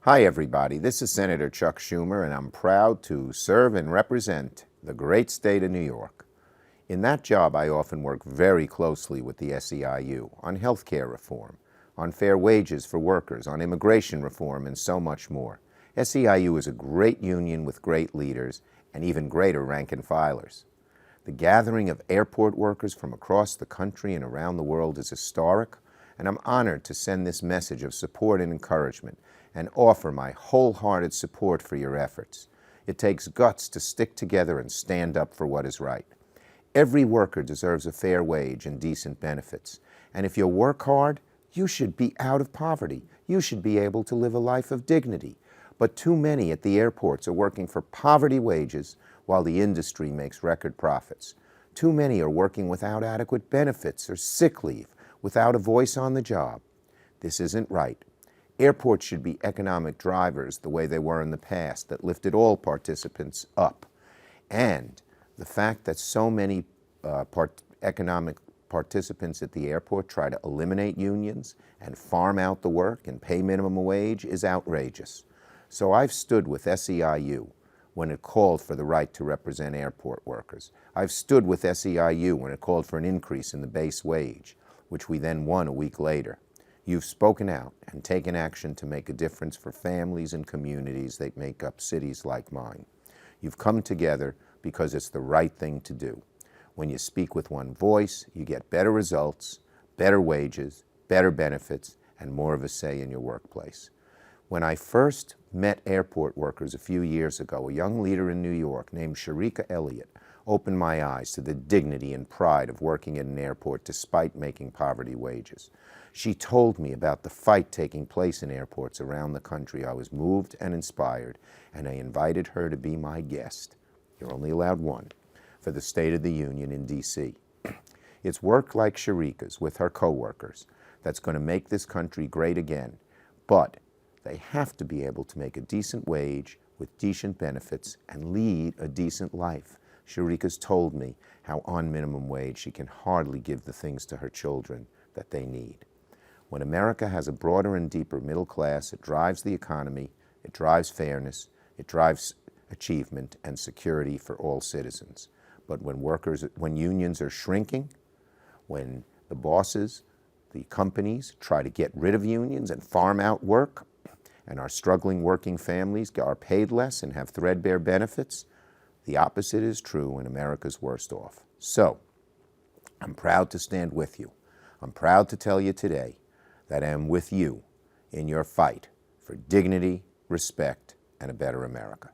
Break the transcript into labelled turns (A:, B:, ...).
A: Hi, everybody. This is Senator Chuck Schumer, and I'm proud to serve and represent the great state of New York. In that job, I often work very closely with the SEIU on health care reform, on fair wages for workers, on immigration reform, and so much more. SEIU is a great union with great leaders and even greater rank-and-filers. The gathering of airport workers from across the country and around the world is historic, and I'm honored to send this message of support and encouragement and offer my wholehearted support for your efforts. It takes guts to stick together and stand up for what is right. Every worker deserves a fair wage and decent benefits, and if you work hard, you should be out of poverty. You should be able to live a life of dignity. But too many at the airports are working for poverty wages while the industry makes record profits. Too many are working without adequate benefits or sick leave, without a voice on the job. This isn't right. Airports should be economic drivers the way they were in the past that lifted all participants up. And the fact that so many economic participants at the airport try to eliminate unions and farm out the work and pay minimum wage is outrageous. So I've stood with SEIU when it called for the right to represent airport workers. I've stood with SEIU when it called for an increase in the base wage, which we then won a week later. You've spoken out and taken action to make a difference for families and communities that make up cities like mine. You've come together because it's the right thing to do. When you speak with one voice, you get better results, better wages, better benefits, and more of a say in your workplace. When I first met airport workers a few years ago, a young leader in New York named Sharika Elliott opened my eyes to the dignity and pride of working at an airport despite making poverty wages. She told me about the fight taking place in airports around the country. I was moved and inspired, and I invited her to be my guest. You're only allowed one, for the State of the Union in D.C. It's work like Sharika's with her co-workers that's going to make this country great again, but they have to be able to make a decent wage with decent benefits and lead a decent life. Sharika's told me how on minimum wage she can hardly give the things to her children that they need. When America has a broader and deeper middle class, it drives the economy, it drives fairness, it drives achievement and security for all citizens. But when unions are shrinking, when the bosses, the companies try to get rid of unions and farm out work, and our struggling working families are paid less and have threadbare benefits, the opposite is true and America's worst off. So, I'm proud to stand with you. I'm proud to tell you today that I am with you in your fight for dignity, respect, and a better America.